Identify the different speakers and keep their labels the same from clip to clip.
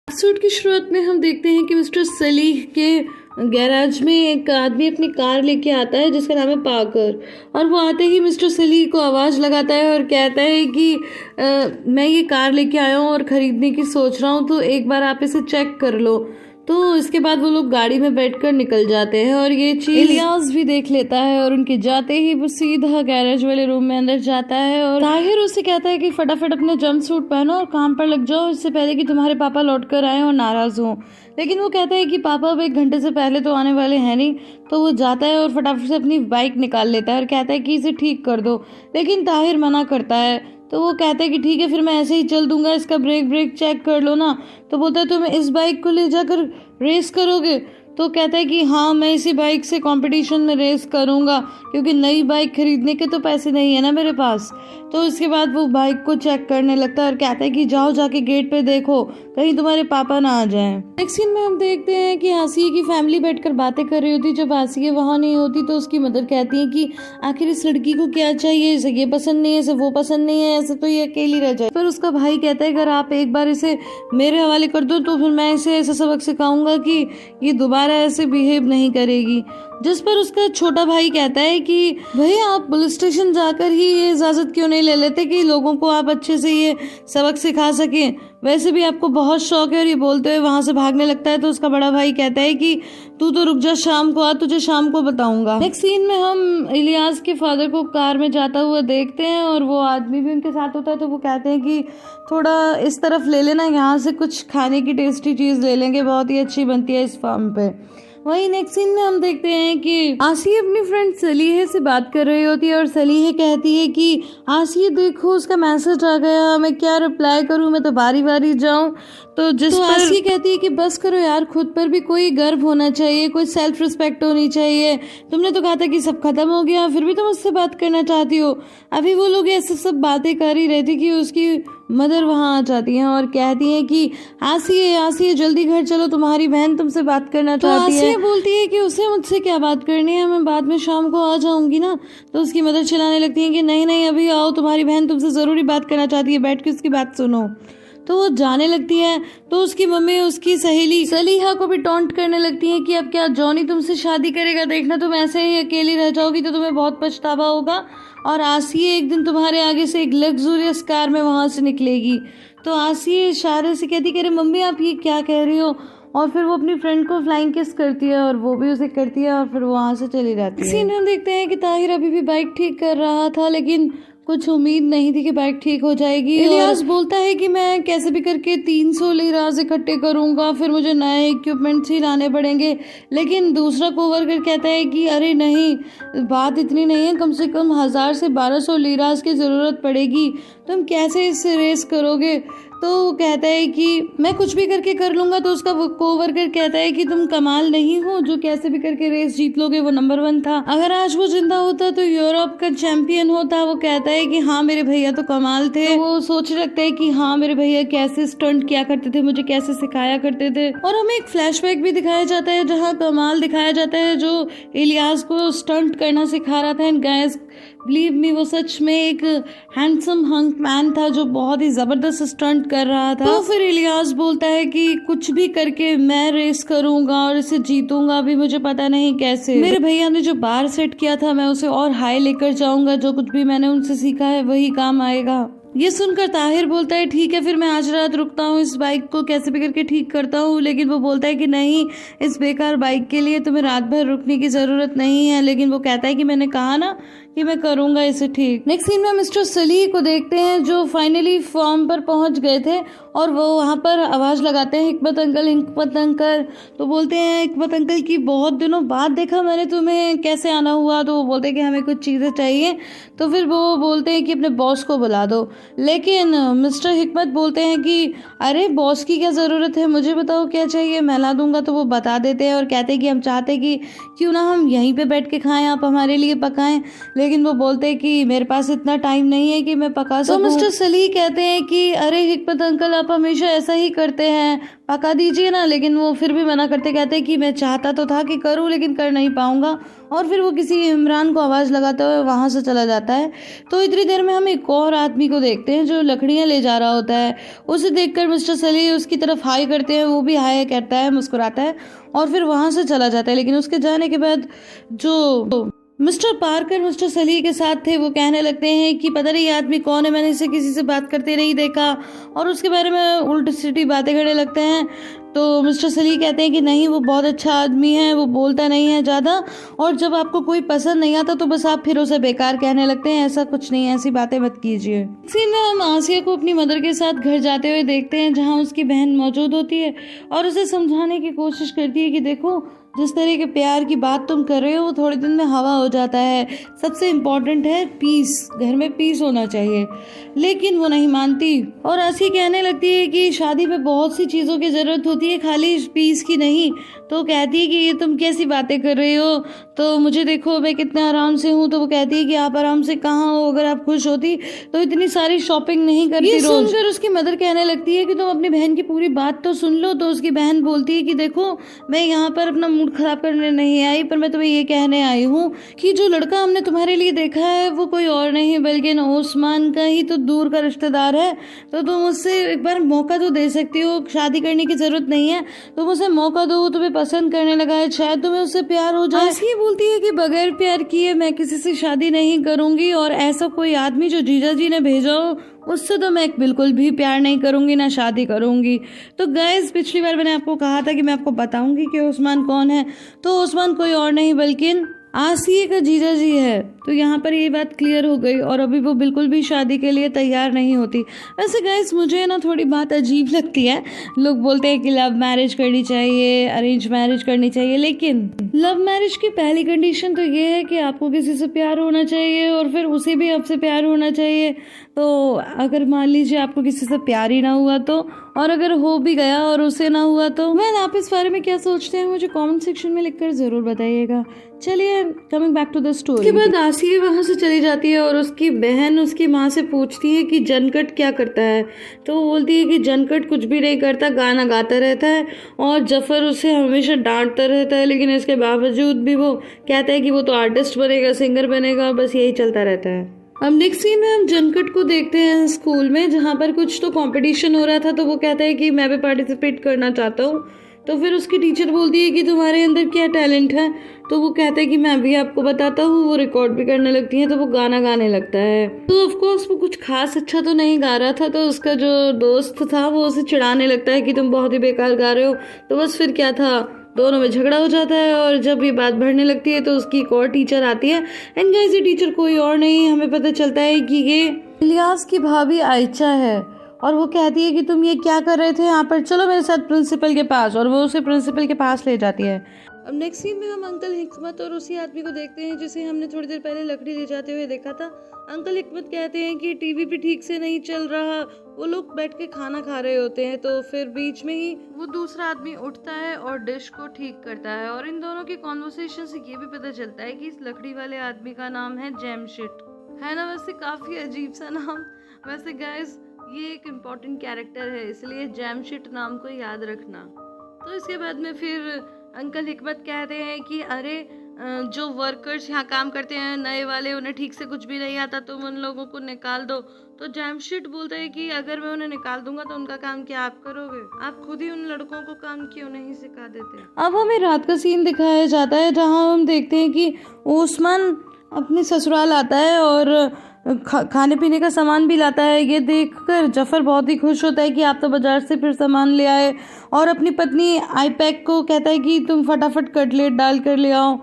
Speaker 1: Episode की शुरुआत में हम देखते हैं कि मिस्टर सलीह के गैराज में एक आदमी अपनी कार लेके आता है जिसका नाम है पाकर। और वो आते ही मिस्टर सलीह को आवाज़ लगाता है और कहता है कि मैं ये कार लेके आया हूँ और ख़रीदने की सोच रहा हूँ, तो एक बार आप इसे चेक कर लो। तो इसके बाद वो लोग गाड़ी में बैठकर निकल जाते हैं और ये चीज़ इलियास भी देख लेता है और उनके जाते ही वो सीधा गैरेज वाले रूम में अंदर जाता है और ताहिर उससे कहता है कि फटाफट अपने जंप सूट पहनो और काम पर लग जाओ, इससे पहले कि तुम्हारे पापा लौट कर आए और नाराज़ हों। लेकिन वो कहता है कि पापा अब 1 घंटे से पहले तो आने वाले हैं नहीं। तो वो जाता है और फटाफट से अपनी बाइक निकाल लेता है और कहता है कि इसे ठीक कर दो, लेकिन ताहिर मना करता है। तो वो कहता है कि ठीक है फिर मैं ऐसे ही चल दूंगा, इसका ब्रेक चेक कर लो ना। तो बोलता है तुम इस बाइक को ले जाकर रेस करोगे? तो कहता है कि हाँ मैं इसी बाइक से कंपटीशन में रेस करूँगा, क्योंकि नई बाइक खरीदने के तो पैसे नहीं है ना मेरे पास। तो इसके बाद वो बाइक को चेक करने लगता है और कहता है कि जाओ जाके गेट पे देखो कहीं तुम्हारे पापा ना आ जाएं। नेक्स्ट सीन में हम देखते हैं कि आसिया की फैमिली बैठकर बातें कर रही होती। जब आसिया वहाँ नहीं होती तो उसकी मदर कहती है कि आखिर इस लड़की को क्या चाहिए, इसे ये पसंद नहीं है, इसे वो पसंद नहीं है, ऐसे तो ये अकेली रह जाए। पर उसका भाई कहता है अगर आप एक बार इसे मेरे हवाले कर दो तो फिर मैं इसे ऐसा सबक सिखाऊंगा कि ये दोबारा ऐसे बिहेव नहीं करेगी। जिस पर उसका छोटा भाई कहता है कि भैया आप पुलिस स्टेशन जाकर ही ये इजाज़त क्यों नहीं ले लेते कि लोगों को आप अच्छे से ये सबक सिखा सकें, वैसे भी आपको बहुत शौक है। और ये बोलते हुए वहाँ से भागने लगता है। तो उसका बड़ा भाई कहता है कि तू तो रुक जा, शाम को आ, तुझे शाम को बताऊंगा। नेक्स्ट सीन में हम इलियास के फादर को कार में जाता हुआ देखते हैं और वो आदमी भी उनके साथ होता है। तो वो कहते हैं कि थोड़ा इस तरफ ले लेना, यहाँ से कुछ खाने की टेस्टी चीज़ ले लेंगे, बहुत ही अच्छी बनती है इस फार्म पे। वहीं नेक्स्ट सीन में हम देखते हैं कि आसिया अपनी फ्रेंड सलीह से बात कर रही होती है और सलीह कहती है कि आसिया देखो उसका मैसेज आ गया, मैं क्या रिप्लाई करूं, मैं तो बारी बारी जाऊं। तो जिस पर आसिया कहती है कि बस करो यार, खुद पर भी कोई गर्व होना चाहिए, कोई सेल्फ रिस्पेक्ट होनी चाहिए। तुमने तो कहा था कि सब खत्म हो गया, फिर भी तुम उससे बात करना चाहती हो। अभी वो लोग ऐसे सब बातें कर ही रहे थे कि उसकी मदर वहाँ आ जाती हैं और कहती हैं कि आसिया जल्दी घर चलो, तुम्हारी बहन तुमसे बात करना चाहती है। आसिया बोलती है कि उसे मुझसे क्या बात करनी है, मैं बाद में शाम को आ जाऊंगी ना। तो उसकी मदर चिल्लाने लगती है कि नहीं अभी आओ, तुम्हारी बहन तुमसे ज़रूरी बात करना चाहती है, बैठ के उसकी बात सुनो। तो वो जाने लगती है। तो उसकी मम्मी उसकी सहेली सलीहा को भी टॉन्ट करने लगती है कि अब क्या जॉनी तुमसे शादी करेगा, देखना तुम ऐसे ही अकेली रह जाओगी तो तुम्हें बहुत पछतावा होगा, और आसिया एक दिन तुम्हारे आगे से एक लग्जूरियस कार में वहाँ से निकलेगी। तो आसिया इशारे से कहती कि अरे मम्मी आप ये क्या कह रही हो, और फिर वो अपनी फ्रेंड को फ्लाइंग किस करती है और वो भी उसे करती है और फिर वो वहाँ से चली जाती है। सीन हम देखते हैं कि ताहिर अभी भी बाइक ठीक कर रहा था, लेकिन कुछ उम्मीद नहीं थी कि बाइक ठीक हो जाएगी। इलियास बोलता है कि मैं कैसे भी करके 300 लिराज इकट्ठे करूंगा, फिर मुझे नए इक्विपमेंट्स ही लाने पड़ेंगे। लेकिन दूसरा कोवर्कर कहता है कि अरे नहीं, बात इतनी नहीं है, कम से कम 1000 से 1200 लिराज की ज़रूरत पड़ेगी, तुम कैसे इससे रेस करोगे? तो वो कहता है कि मैं कुछ भी करके कर लूँगा। तो उसका कोवर्कर कहता है कि तुम कमाल नहीं हो जो कैसे भी करके रेस जीत लोगे, वो नंबर 1 था, अगर आज वो जिंदा होता तो यूरोप का चैंपियन होता। वो कहता है कि हाँ मेरे भैया तो कमाल थे। तो वो सोच रखता है कि हाँ मेरे भैया कैसे स्टंट किया करते थे, मुझे कैसे सिखाया करते थे। और हमें एक फ्लैशबैक भी दिखाया जाता है जहाँ कमाल दिखाया जाता है जो इलियास को स्टंट करना सिखा रहा था। एंड गाइस बिलीव मी, वो सच में एक हैंडसम हंक मैन था जो बहुत ही जबरदस्त स्टंट कर रहा था। तो फिर इलियास बोलता है कि कुछ भी करके मैं रेस करूंगा और इसे जीतूंगा, भी मुझे पता नहीं कैसे। मेरे भैया ने जो बार सेट किया था मैं उसे और हाई लेकर जाऊंगा, जो कुछ भी मैंने उनसे सीखा है वही काम आएगा। ये सुनकर ताहिर बोलता है ठीक है फिर मैं आज रात रुकता हूँ, इस बाइक को कैसे भी करके ठीक करता हूँ। लेकिन वो बोलता है कि नहीं, इस बेकार बाइक के लिए तुम्हें रात भर रुकने की ज़रूरत नहीं है। लेकिन वो कहता है कि मैंने कहा ना कि मैं करूँगा इसे ठीक। नेक्स्ट सीन में मिस्टर सलीह को देखते हैं जो फाइनली फॉर्म पर पहुँच गए थे और वो वहाँ पर आवाज़ लगाते हैं हिकमत अंकल। तो बोलते हैं हिकमत अंकल की बहुत दिनों बाद देखा मैंने तुम्हें, कैसे आना हुआ? तो वो बोलते हैं कि हमें कुछ चीज़ें चाहिए। तो फिर वो बोलते हैं कि अपने बॉस को बुला दो। लेकिन मिस्टर हिकमत बोलते हैं कि अरे बॉस की क्या ज़रूरत है, मुझे बताओ क्या चाहिए, मैं ला दूंगा। तो वो बता देते हैं और कहते हैं कि हम चाहते हैं कि क्यों ना हम यहीं पे बैठ के खाएं, आप हमारे लिए पकाएं। लेकिन वो बोलते हैं कि मेरे पास इतना टाइम नहीं है कि मैं पका सकूं। तो मिस्टर सलीह कहते हैं कि अरे हिकमत अंकल, आप हमेशा ऐसा ही करते हैं, पका दीजिए ना। लेकिन वो फिर भी मना करते, कहते हैं कि मैं चाहता तो था कि करूं लेकिन कर नहीं पाऊंगा। और फिर वो किसी इमरान को आवाज़ लगाते हुए वहाँ से चला जाता है। तो इतनी देर में हम एक और आदमी को देखते हैं जो लकड़ियाँ ले जा रहा होता है। उसे देखकर मिस्टर सलीह उसकी तरफ हाई करते हैं, वो भी हाई करता है, मुस्कुराता है और फिर वहाँ से चला जाता है। लेकिन उसके जाने के बाद जो मिस्टर पार्कर मिस्टर सलीह के साथ थे वो कहने लगते हैं कि पता नहीं ये आदमी कौन है, मैंने इसे किसी से बात करते नहीं देखा, और उसके बारे में उल्टी सीधी बातें करने लगते हैं। तो मिस्टर सलीह कहते हैं कि नहीं, वो बहुत अच्छा आदमी है, वो बोलता नहीं है ज़्यादा, और जब आपको कोई पसंद नहीं आता तो बस आप फिर उसे बेकार कहने लगते हैं, ऐसा कुछ नहीं है, ऐसी बातें मत कीजिए। सीन में हम आसिया को अपनी मदर के साथ घर जाते हुए देखते हैं जहाँ उसकी बहन मौजूद होती है और उसे समझाने की कोशिश करती है कि देखो, जिस तरह के प्यार की बात तुम कर रहे हो वो थोड़े दिन में हवा हो जाता है, सबसे इम्पोर्टेंट है पीस, घर में पीस होना चाहिए। लेकिन वो नहीं मानती और आसी कहने लगती है कि शादी में बहुत सी चीज़ों की ज़रूरत होती है, खाली पीस की नहीं। तो कहती है कि ये तुम कैसी बातें कर रही हो, तो मुझे देखो मैं कितने आराम से हूँ। तो वो कहती है कि आप आराम से कहाँ हो, अगर आप खुश होती तो इतनी सारी शॉपिंग नहीं करती। ये सुनकर उसकी मदर कहने लगती है कि तुम अपनी बहन की पूरी बात तो सुन लो। तो उसकी बहन बोलती है कि देखो, मैं यहाँ पर अपना मूड खराब करने नहीं आई, पर मैं तुम्हें ये कहने आई हूँ कि जो लड़का हमने तुम्हारे लिए देखा है वो कोई और नहीं बल्कि ओस्मान का ही तो दूर का रिश्तेदार है। तो तुम उससे एक बार मौका तो दे सकती हो, शादी करने की जरूरत नहीं है, तुम उसे मौका दो, वो तुम्हें पसंद करने लगा है, शायद तुम्हें उससे प्यार हो जाए। आसिया बोलती है कि बगैर प्यार किए मैं किसी से शादी नहीं करूंगी, और ऐसा कोई आदमी जो जीजा जी ने भेजा हो उससे तो मैं बिल्कुल भी प्यार नहीं करूंगी, ना शादी करूंगी। तो गाइस, पिछली बार मैंने आपको कहा था कि मैं आपको बताऊंगी कि ओस्मान कौन है, तो ओस्मान कोई और नहीं बल्कि आसिया का जीजा जी है। तो यहाँ पर ये बात क्लियर हो गई और अभी वो बिल्कुल भी शादी के लिए तैयार नहीं होती। वैसे गाइस, मुझे ना थोड़ी बात अजीब लगती है, लोग बोलते हैं कि लव मैरिज करनी चाहिए, अरेंज मैरिज करनी चाहिए, लेकिन लव मैरिज की पहली कंडीशन तो ये है कि आपको किसी से प्यार होना चाहिए और फिर उसे भी आपसे प्यार होना चाहिए। तो अगर मान लीजिए आपको किसी से प्यार ही ना हुआ तो, और अगर हो भी गया और उसे ना हुआ तो, आप इस बारे में क्या सोचते हैं मुझे कमेंट सेक्शन में लिखकर जरूर बताइएगा। चलिए, coming back to the story. उसके बाद आसिया वहाँ से चली जाती है और उसकी बहन उसकी माँ से पूछती है कि जनकट क्या करता है। तो वो बोलती है कि जनकट कुछ भी नहीं करता, गाना गाता रहता है और जफर उसे हमेशा डांटता रहता है, लेकिन इसके बावजूद भी वो कहता है कि वो तो आर्टिस्ट बनेगा, सिंगर बनेगा, बस यही चलता रहता है। अब नेक्स्ट सीन में हम जनकट को देखते हैं स्कूल में, जहाँ पर कुछ तो कंपटीशन हो रहा था। तो वो कहता है कि मैं भी पार्टिसिपेट करना चाहता हूँ। तो फिर उसकी टीचर बोलती है कि तुम्हारे अंदर क्या टैलेंट है। तो वो कहता है कि मैं भी आपको बताता हूँ। वो रिकॉर्ड भी करने लगती है, तो वो गाना गाने लगता है। तो ऑफ कोर्स वो कुछ खास अच्छा तो नहीं गा रहा था, तो उसका जो दोस्त था वो उसे चिढ़ाने लगता है कि तुम बहुत ही बेकार गा रहे हो। तो बस फिर क्या था, दोनों में झगड़ा हो जाता है और जब ये बात बढ़ने लगती है तो उसकी एक और टीचर आती है। एंड गाइस, ये टीचर कोई और नहीं, हमें पता चलता है कि ये इलियास की भाभी आयचा है। और वो कहती है कि तुम ये क्या कर रहे थे यहाँ पर, चलो मेरे साथ प्रिंसिपल के पास, और वो उसे प्रिंसिपल के पास ले जाती है। अब नेक्स्ट सीन में हम अंकल हिकमत और उसी आदमी को देखते हैं जिसे हमने थोड़ी देर पहले लकड़ी ले जाते हुए देखा था। अंकल हिकमत कहते हैं कि टीवी भी ठीक से नहीं चल रहा, वो लोग बैठ के खाना खा रहे होते हैं। तो फिर बीच में ही वो दूसरा आदमी उठता है और डिश को ठीक करता है, और इन दोनों की कॉन्वर्सेशन से ये भी पता चलता है कि इस लकड़ी वाले आदमी का नाम है जैमशिट, है ना। वैसे काफी अजीब सा नाम। वैसे गाइस, ये एक इम्पॉर्टेंट कैरेक्टर है, इसलिए जैमशिट नाम को याद रखना। तो इसके बाद में फिर अंकल हिकमत कहते हैं कि अरे जो वर्कर्स यहाँ काम करते हैं नए वाले, उन्हें ठीक से कुछ भी नहीं आता, तुम उन लोगों को निकाल दो। तो जैमशिट बोलता है कि अगर मैं उन्हें निकाल दूंगा तो उनका काम क्या आप करोगे, आप खुद ही उन लड़कों को काम क्यों नहीं सिखा देते। अब हमें रात का सीन दिखाया जाता है जहाँ हम देखते हैं कि ओस्मान अपने ससुराल आता है और खाने पीने का सामान भी लाता है। ये देखकर जफर बहुत ही खुश होता है कि आप तो बाजार से फिर सामान ले आए, और अपनी पत्नी आईपैक को कहता है कि तुम फटाफट कटलेट डाल कर ले आओ।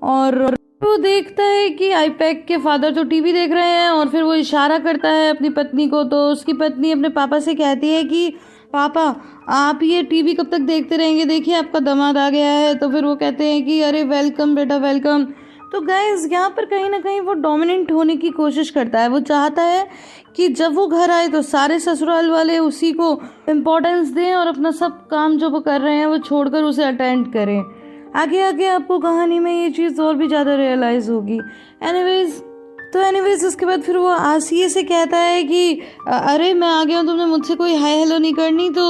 Speaker 1: और वो देखता है कि आईपैक के फादर तो टीवी देख रहे हैं, और फिर वो इशारा करता है अपनी पत्नी को। तो उसकी पत्नी अपने पापा से कहती है कि पापा, आप ये टीवी कब तक देखते रहेंगे, देखिए आपका दामाद आ गया है। तो फिर वो कहते हैं कि अरे वेलकम बेटा, वेलकम। तो गाइस, यहाँ पर कहीं ना कहीं वो डोमिनेंट होने की कोशिश करता है। वो चाहता है कि जब वो घर आए तो सारे ससुराल वाले उसी को इम्पोर्टेंस दें और अपना सब काम जो वो कर रहे हैं वो छोड़कर उसे अटेंड करें। आगे आगे आपको कहानी में ये चीज़ और भी ज़्यादा रियलाइज़ होगी। एनीवेज, तो एनीवेज उसके बाद फिर वो आसिया से कहता है कि अरे मैं आ गया हूँ, तुमने मुझसे कोई हाय हेलो नहीं करनी। तो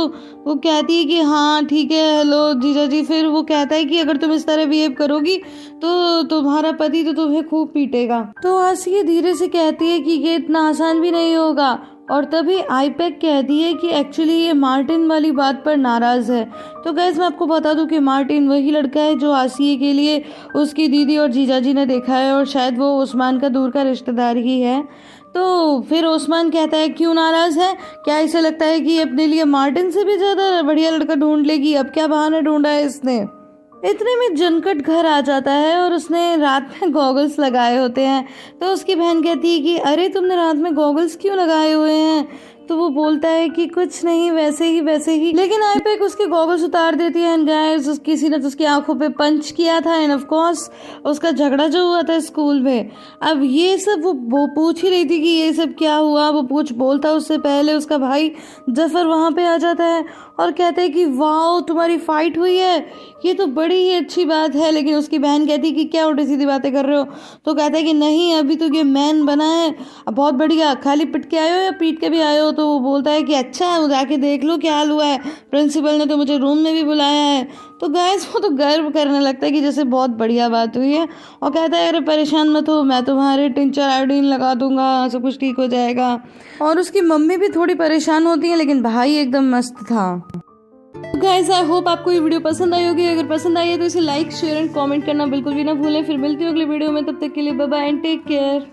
Speaker 1: वो कहती है कि हाँ ठीक है हेलो जीजा जी। फिर वो कहता है कि अगर तुम इस तरह बिहेव करोगी तो तुम्हारा पति तो तुम्हें खूब पीटेगा। तो आसिया धीरे से कहती है कि ये इतना आसान भी नहीं होगा। और तभी आईपैक कहती है कि एक्चुअली ये मार्टिन वाली बात पर नाराज़ है। तो गैस मैं आपको बता दूं कि मार्टिन वही लड़का है जो आसिया के लिए उसकी दीदी और जीजाजी ने देखा है, और शायद वो उस्मान का दूर का रिश्तेदार ही है। तो फिर उस्मान कहता है क्यों नाराज़ है, क्या इसे लगता है कि अपने लिए मार्टिन से भी ज़्यादा बढ़िया लड़का ढूंढ लेगी? अब क्या बहाना ढूंढा है इसने। इतने में जनकट घर आ जाता है और उसने रात में गॉगल्स लगाए होते हैं। तो उसकी बहन कहती है कि अरे तुमने रात में गॉगल्स क्यों लगाए हुए हैं? तो वो बोलता है कि कुछ नहीं, वैसे ही। लेकिन आईपैक उसके गॉगल्स उतार देती है एंड गाइस किसी ने तो उसकी आंखों पे पंच किया था एंड ऑफ कोर्स उसका झगड़ा जो हुआ था स्कूल में। अब ये सब वो पूछ ही रही थी कि ये सब क्या हुआ। वो कुछ बोलता उससे पहले उसका भाई जफर वहाँ पे आ जाता है और कहता है कि वाओ तुम्हारी फाइट हुई है, ये तो बड़ी ही अच्छी बात है। लेकिन उसकी बहन कहती है कि क्या उल्टी सीधी बातें कर रहे हो। तो कहता है कि नहीं अभी तो ये मैन बना है, अब बहुत बढ़िया, खाली पिट के आए हो या पीट के भी आए हो। तो वो बोलता है कि अच्छा वो जाके देख लो क्या हाल हुआ है, प्रिंसिपल ने तो मुझे रूम में भी बुलाया है। तो गैस वो तो गर्व करने लगता है कि जैसे बहुत बढ़िया बात हुई है और कहता है अरे परेशान मत हो, मैं तुम्हारे टिंचर आयोडीन लगा दूंगा, सब कुछ ठीक हो जाएगा। और उसकी मम्मी भी थोड़ी परेशान होती है लेकिन भाई एकदम मस्त था। गाइस आई होप आपको ये वीडियो पसंद आई होगी। अगर पसंद आई है तो इसे लाइक शेयर एंड कमेंट करना बिल्कुल भी ना भूलें। फिर मिलती हूँ अगले वीडियो में, तब तक के लिए bye bye and take care.